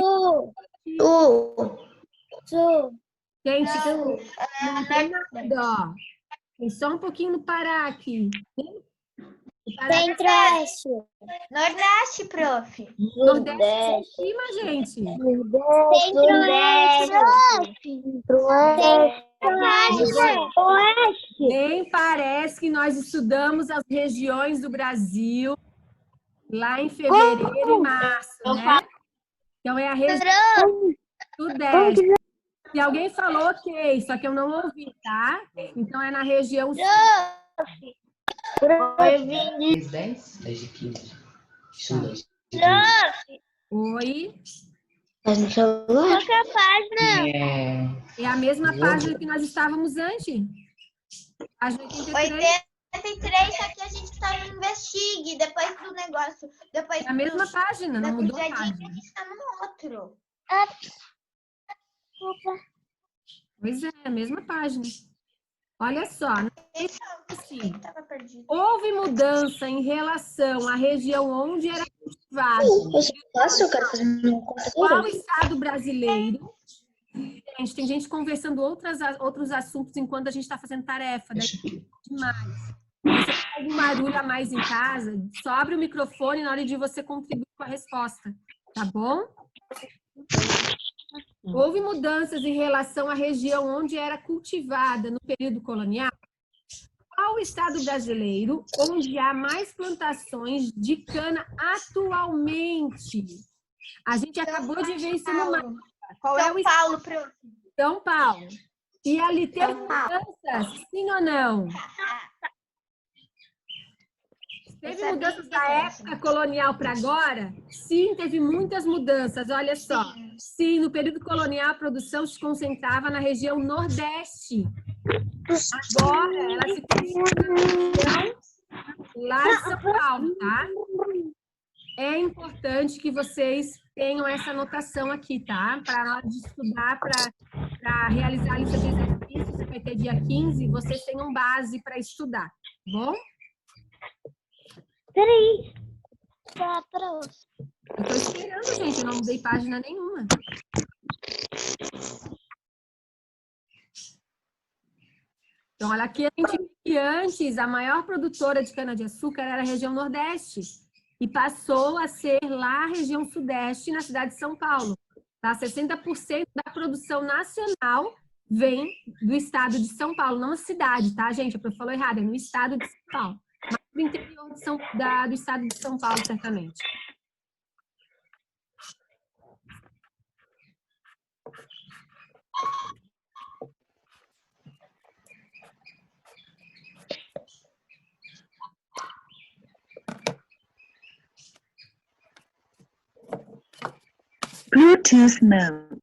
Sul. Gente, não tem nada, ó. Tem só um pouquinho no Pará aqui. O Pará Centro-Oeste. Nordeste, prof. Nordeste em cima, gente. Centro-Oeste. Nem parece que nós estudamos as regiões do Brasil lá em fevereiro e março, né? Então, é a região Sudeste. Se alguém falou, ok, só que eu não ouvi, tá? Então, é na região Sul. 10, 10 de 15. Oi? Qual que é a página? É a mesma página que nós estávamos antes. Página 83. 83, só que a gente tá no Investigue, depois do negócio. Depois É a mesma página, não mudou a a página. gente tá no outro. Pois é, a mesma página. Olha só, assim, Tava perdido. houve mudança em relação à região onde era cultivado. Eu quero fazer um Qual estado brasileiro? Gente, tem gente conversando outros assuntos enquanto a gente está fazendo tarefa. Daí demais. Você faz um barulho a mais em casa, só abre o microfone na hora de você contribuir com a resposta. Tá bom? Houve mudanças em relação à região onde era cultivada no período colonial? Qual estado brasileiro onde há mais plantações de cana atualmente? A gente acabou de ver isso no mapa. Qual é o São Paulo, prof. São Paulo. E ali teve São Paulo. mudanças, sim ou não? Teve mudanças da época colonial para agora? Sim, teve muitas mudanças. Olha só. Sim, no período colonial a produção se concentrava na região Nordeste. Agora ela se concentra na região lá de São Paulo, tá? É importante que vocês tenham essa anotação aqui, tá? Para na hora de estudar, para realizar a lista de exercícios, que vai ter dia 15, vocês tenham base para estudar, tá bom? Peraí. Eu tô esperando, gente, eu não mudei página nenhuma. Então, olha aqui, a gente viu que antes a maior produtora de cana-de-açúcar era a região Nordeste e passou a ser lá a região Sudeste, na cidade de São Paulo. Tá? 60% da produção nacional vem do estado de São Paulo, não a cidade, tá, gente? A prof falou errado, é no estado de São Paulo. Mas do interior do estado de São Paulo, certamente. Bluetooth mode.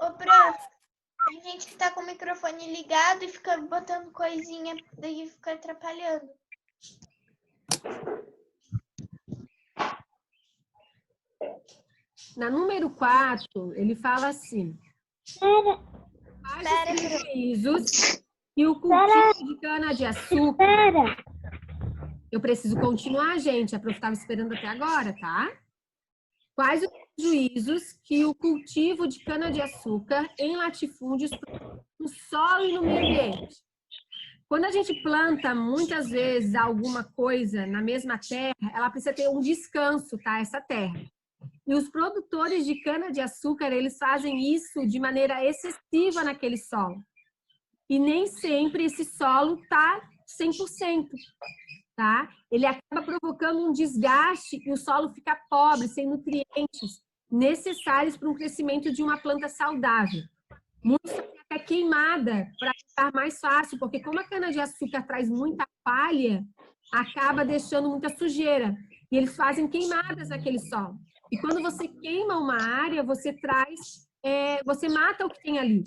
Ô, prof, tem gente que tá com o microfone ligado e fica botando coisinha, daí fica atrapalhando. Na número 4, ele fala assim: quais os prejuízos que o cultivo de cana-de-açúcar... Eu preciso continuar, gente. A prof estava esperando até agora, tá? Quais os prejuízos que o cultivo de cana-de-açúcar em latifúndios produz no solo e no meio ambiente? Quando a gente planta, muitas vezes, alguma coisa na mesma terra, ela precisa ter um descanso, tá? Essa terra. E os produtores de cana-de-açúcar, eles fazem isso de maneira excessiva naquele solo. E nem sempre esse solo tá 100%. Tá? Ele acaba provocando um desgaste e o solo fica pobre, sem nutrientes necessários para um crescimento de uma planta saudável. Muitos fazem até queimada para ficar mais fácil, porque como a cana-de-açúcar traz muita palha, acaba deixando muita sujeira. E eles fazem queimadas naquele solo. E quando você queima uma área, você você mata o que tem ali.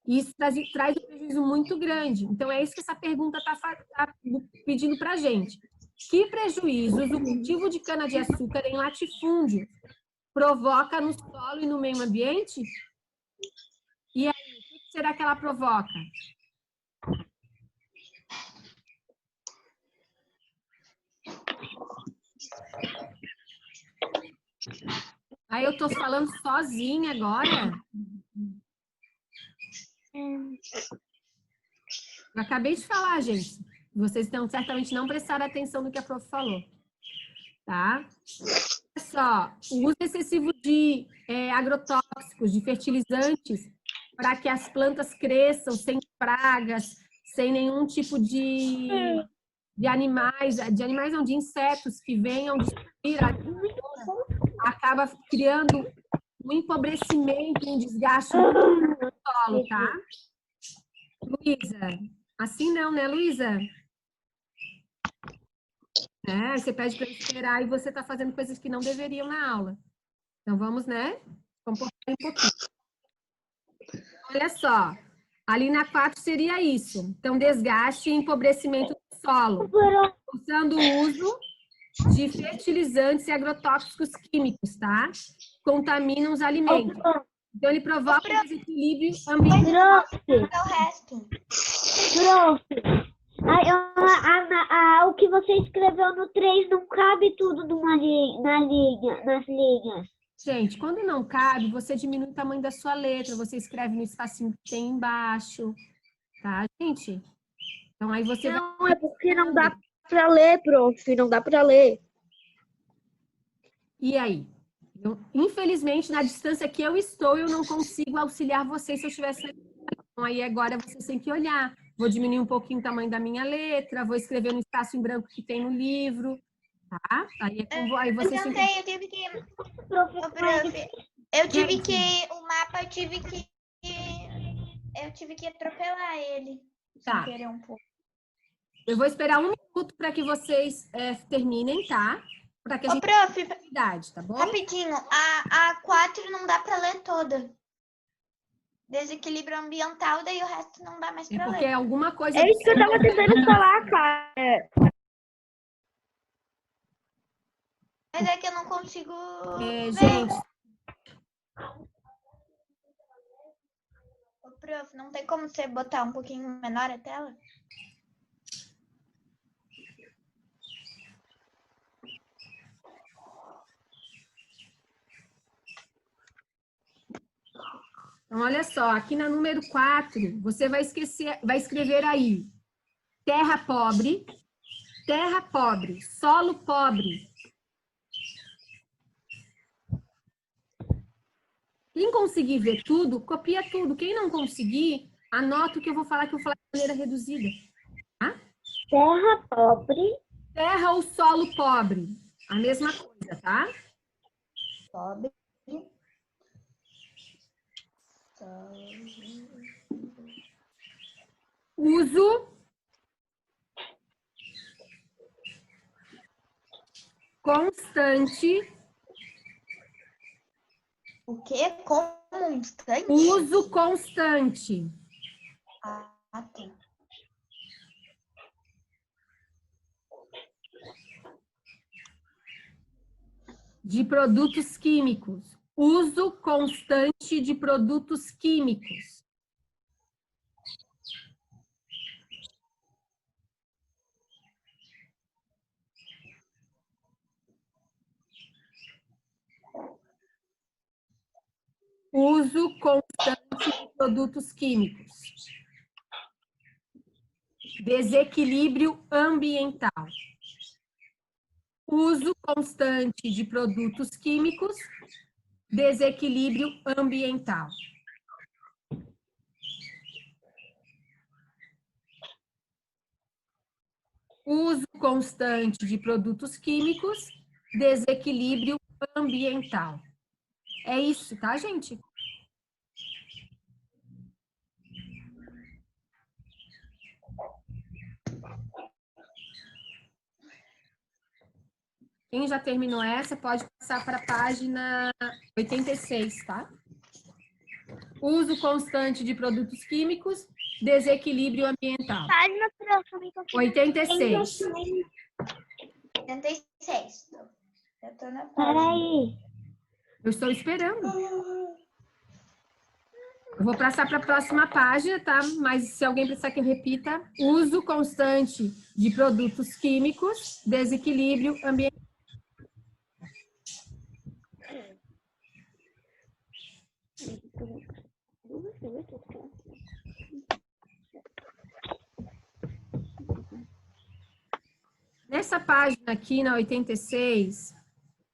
E isso traz um prejuízo muito grande. Então, é isso que essa pergunta está pedindo para a gente. Que prejuízos o cultivo de cana-de-açúcar em latifúndio provoca no solo e no meio ambiente? E aí, o que será que ela provoca? Aí eu estou falando sozinha agora. Eu acabei de falar, gente. Vocês estão certamente não prestaram atenção no que a prof falou. Tá? Olha só, o uso excessivo de agrotóxicos, de fertilizantes, para que as plantas cresçam sem pragas, sem nenhum tipo de animais, não, de insetos que venham destruir a agricultura, acaba criando um empobrecimento, um desgaste muito grande no solo, tá? Luísa, assim não, né, Luísa? Você pede para esperar e você está fazendo coisas que não deveriam na aula. Então, vamos, né? Comportar um pouquinho. Olha só, ali na 4 seria isso. Então, desgaste e empobrecimento do solo, usando o uso de fertilizantes e agrotóxicos químicos, tá? Contaminam os alimentos. Então, ele provoca um desequilíbrio ambiental. É o resto. Prof, o que você escreveu no 3 não cabe tudo nas linhas. Gente, quando não cabe, você diminui o tamanho da sua letra, você escreve no espacinho que tem embaixo, tá, gente? Então, aí você vai... Não, é porque não dá pra ler, prof. Não dá pra ler. E aí? Infelizmente, na distância que eu estou, eu não consigo auxiliar vocês se eu estivesse... Então, aí agora vocês têm que olhar. Vou diminuir um pouquinho o tamanho da minha letra, vou escrever no espaço em branco que tem no livro, tá? Aí vocês têm que... Eu tive que... O mapa eu tive que atropelar ele. Tá. Sem querer um pouco. Eu vou esperar 1 minuto para que vocês terminem, tá? Para que a Ô, gente prof, tenha atividade, tá bom? rapidinho, a 4 não dá pra ler toda. Desequilíbrio ambiental, daí o resto não dá mais É pra porque ler. alguma coisa... É isso que eu tava tentando falar, cara. Mas é que eu não consigo ver. Gente, Ô, prof, não tem como você botar um pouquinho menor a tela? então, olha só, aqui na número 4, você vai escrever aí terra pobre, solo pobre. Quem conseguir ver tudo, copia tudo. Quem não conseguir, anota o que eu vou falar, que eu vou falar de maneira reduzida. Tá? Terra pobre. Terra ou solo pobre, a mesma coisa, tá? Pobre. Uso constante. O quê? Constante? Uso constante. Ah, tá. De produtos químicos. Uso constante de produtos químicos. Uso constante de produtos químicos. Desequilíbrio ambiental. Uso constante de produtos químicos. Desequilíbrio ambiental. Uso constante de produtos químicos. Desequilíbrio ambiental. É isso, tá, gente? Quem já terminou essa, pode passar para a página 86, tá? Uso constante de produtos químicos, desequilíbrio ambiental. Página, prof. 86. 86. Eu tô na página. Peraí. Eu estou esperando. Eu vou passar para a próxima página, tá? Mas se alguém precisar que eu repita, uso constante de produtos químicos, desequilíbrio ambiental. Nessa página aqui, na 86,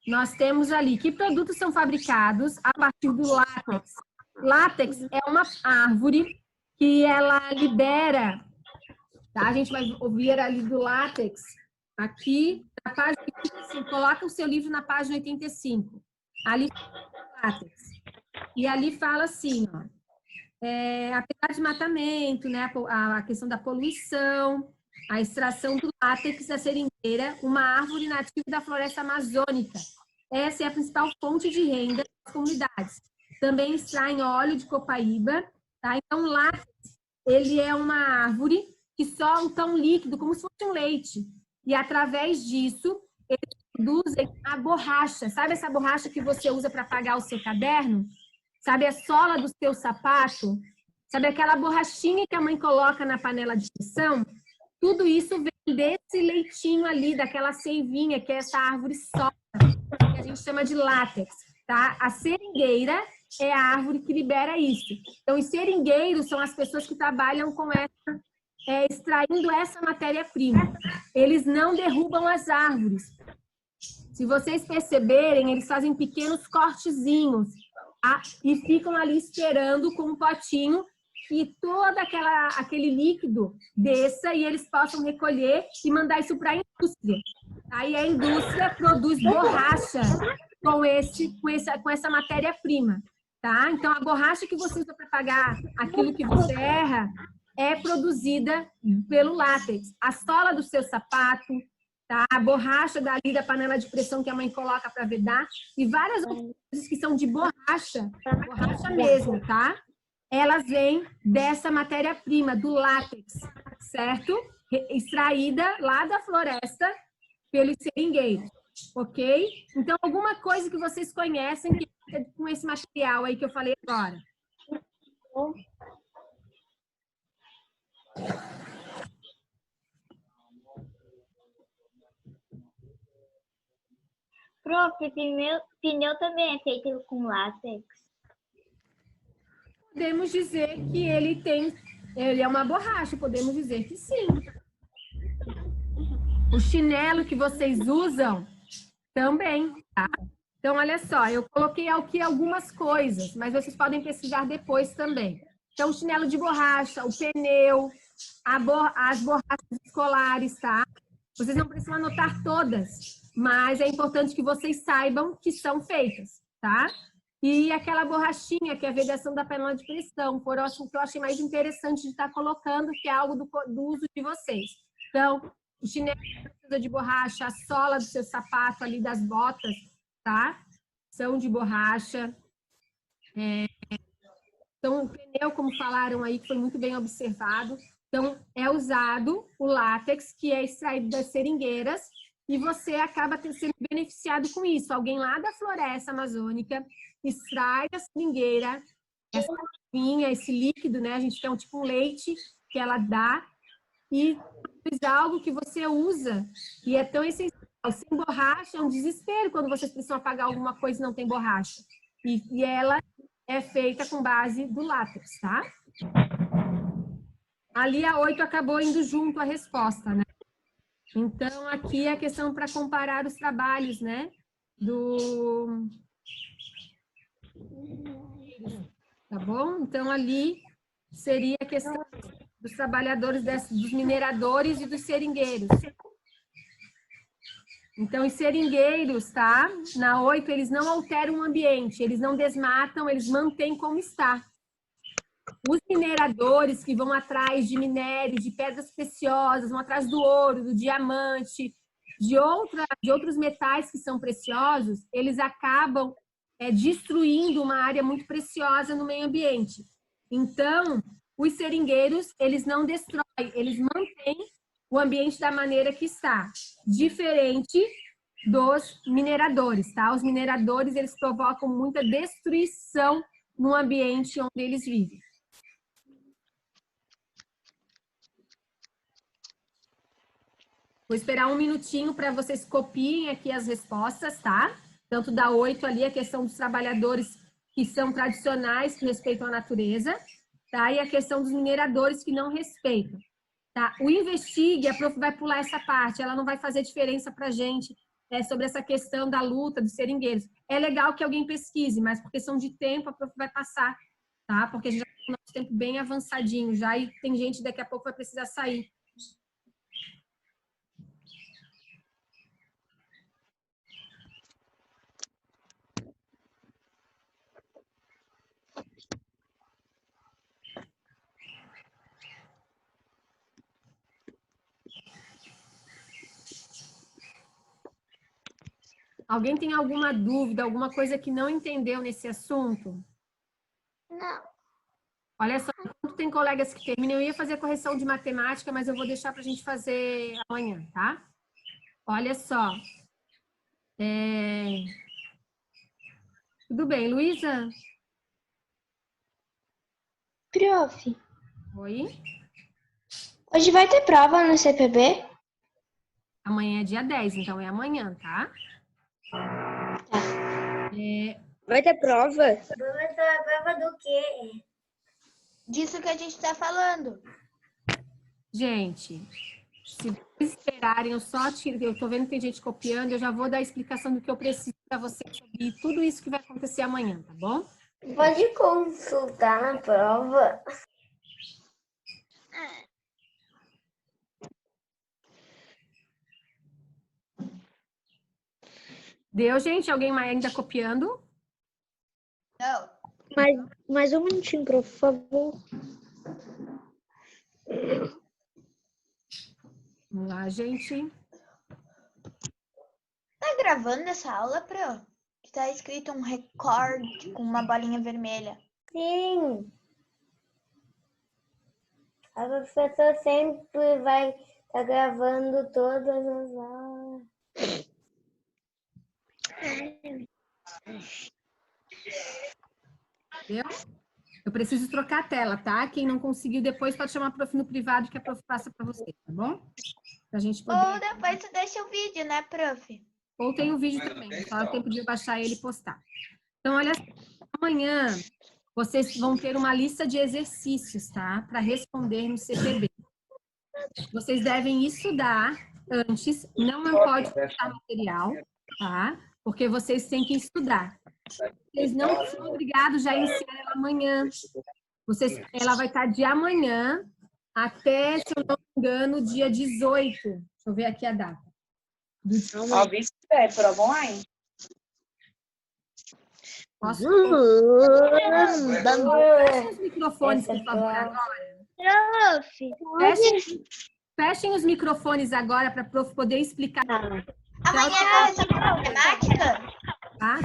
nós temos ali que produtos são fabricados a partir do látex. Látex é uma árvore que ela libera, tá? A gente vai ouvir ali do látex aqui na página 85. Coloca o seu livro na página 85. Ali látex. E ali fala assim, ó, apesar de desmatamento, né, a questão da poluição, a extração do látex da seringueira, uma árvore nativa da floresta amazônica. Essa é a principal fonte de renda das comunidades. Também extraem óleo de copaíba, tá? Então, o látex, ele é uma árvore que solta um líquido, como se fosse um leite. E, através disso, eles produzem a borracha. Sabe essa borracha que você usa para apagar o seu caderno? sabe a sola do seu sapato, sabe aquela borrachinha que a mãe coloca na panela de pressão? Tudo isso vem desse leitinho ali, daquela seivinha, que é essa árvore sola, que a gente chama de látex, tá? A seringueira é a árvore que libera isso. Então, os seringueiros são as pessoas que trabalham com essa, extraindo essa matéria-prima. Eles não derrubam as árvores. Se vocês perceberem, eles fazem pequenos cortezinhos, tá? E ficam ali esperando com um potinho que todo aquele líquido desça e eles possam recolher e mandar isso para a indústria. Aí a indústria produz borracha com essa matéria-prima, tá? Então, a borracha que você usa para pagar aquilo que você erra é produzida pelo látex. A sola do seu sapato, tá? A borracha dali da panela de pressão que a mãe coloca para vedar e várias outras coisas que são de borracha mesmo, tá? Elas vêm dessa matéria-prima, do látex, certo? Extraída lá da floresta pelos seringueiros, ok? Então, alguma coisa que vocês conhecem que é com esse material aí que eu falei agora? Prof, pneu também é feito com látex. Podemos dizer que ele é uma borracha, podemos dizer que sim. O chinelo que vocês usam também, tá? Então, olha só, eu coloquei aqui algumas coisas, mas vocês podem pesquisar depois também. Então, o chinelo de borracha, o pneu, as borrachas escolares, tá? Vocês não precisam anotar todas, mas é importante que vocês saibam que são feitas, tá? E aquela borrachinha, que é a vedação da panela de pressão, foi o que eu achei mais interessante de estar colocando, que é algo do uso de vocês. Então, o chinelo precisa de borracha, a sola do seu sapato ali, das botas, tá? São de borracha. Então, o pneu, como falaram aí, que foi muito bem observado. Então, é usado o látex, que é extraído das seringueiras, e você acaba sendo beneficiado com isso. Alguém lá da floresta amazônica extrai da seringueira essa vinha, esse líquido, né? A gente tem tipo um leite que ela dá, e é algo que você usa, e é tão essencial. Sem borracha é um desespero quando vocês precisam apagar alguma coisa e não tem borracha. E ela é feita com base do látex, tá? Ali a 8 acabou indo junto à resposta, né? Então, aqui é a questão para comparar os trabalhos, né? Tá bom? Então, ali seria a questão dos trabalhadores, dos mineradores e dos seringueiros. Então, os seringueiros, tá? Na 8, eles não alteram o ambiente, eles não desmatam, eles mantêm como está. Os mineradores que vão atrás de minérios, de pedras preciosas, vão atrás do ouro, do diamante, de outros metais que são preciosos, eles acabam destruindo uma área muito preciosa no meio ambiente. Então, os seringueiros, eles não destroem, eles mantêm o ambiente da maneira que está, diferente dos mineradores, tá? Os mineradores, eles provocam muita destruição no ambiente onde eles vivem. Vou esperar um minutinho para vocês copiem aqui as respostas, tá? Tanto da 8 ali, a questão dos trabalhadores que são tradicionais, que respeitam a natureza, tá? E a questão dos mineradores que não respeitam, tá? O investigue, a prof vai pular essa parte, ela não vai fazer diferença para a gente sobre essa questão da luta dos seringueiros. É legal que alguém pesquise, mas por questão de tempo, a prof vai passar, tá? Porque a gente já tem um nosso tempo bem avançadinho já, e tem gente que daqui a pouco vai precisar sair. Alguém tem alguma dúvida, alguma coisa que não entendeu nesse assunto? Não. Olha só, enquanto tem colegas que terminam, eu ia fazer a correção de matemática, mas eu vou deixar para a gente fazer amanhã, tá? Olha só. Tudo bem, Luísa? Prof, Oi? hoje vai ter prova no CPB? Amanhã é dia 10, então é amanhã, tá? Vai ter prova? Professor, prova do quê? Disso que a gente tá falando. Gente, se vocês esperarem, eu tô vendo que tem gente copiando, eu já vou dar a explicação do que eu preciso para vocês sobre tudo isso que vai acontecer amanhã, tá bom? Pode consultar na prova. Deu, gente? Alguém mais ainda copiando? Não. Mais um minutinho, prof, por favor. Vamos lá, gente. Tá gravando essa aula, Pro? Que tá escrito um record com uma bolinha vermelha. Sim. A professora sempre vai estar gravando todas as aulas. Deu? Eu preciso trocar a tela, tá? Quem não conseguiu depois pode chamar a prof no privado que a prof passa para você, tá bom? Pra gente poder... Ou depois tu deixa o vídeo, né, prof? Ou tem o vídeo também, só o tempo de eu baixar ele e postar. Então, olha, amanhã vocês vão ter uma lista de exercícios, tá? Para responder no CPB. Vocês devem estudar antes, não pode postar material, tá? Porque vocês têm que estudar. Vocês não são obrigados já a iniciar ela amanhã. Ela vai estar de amanhã até, se eu não me engano, dia 18. Deixa eu ver aqui a data. Alguém estiver prova online? Posso? Fechem os microfones, por favor, agora. Fechem os microfones agora para a prof poder explicar. Amanhã é sobre matemática? Tá?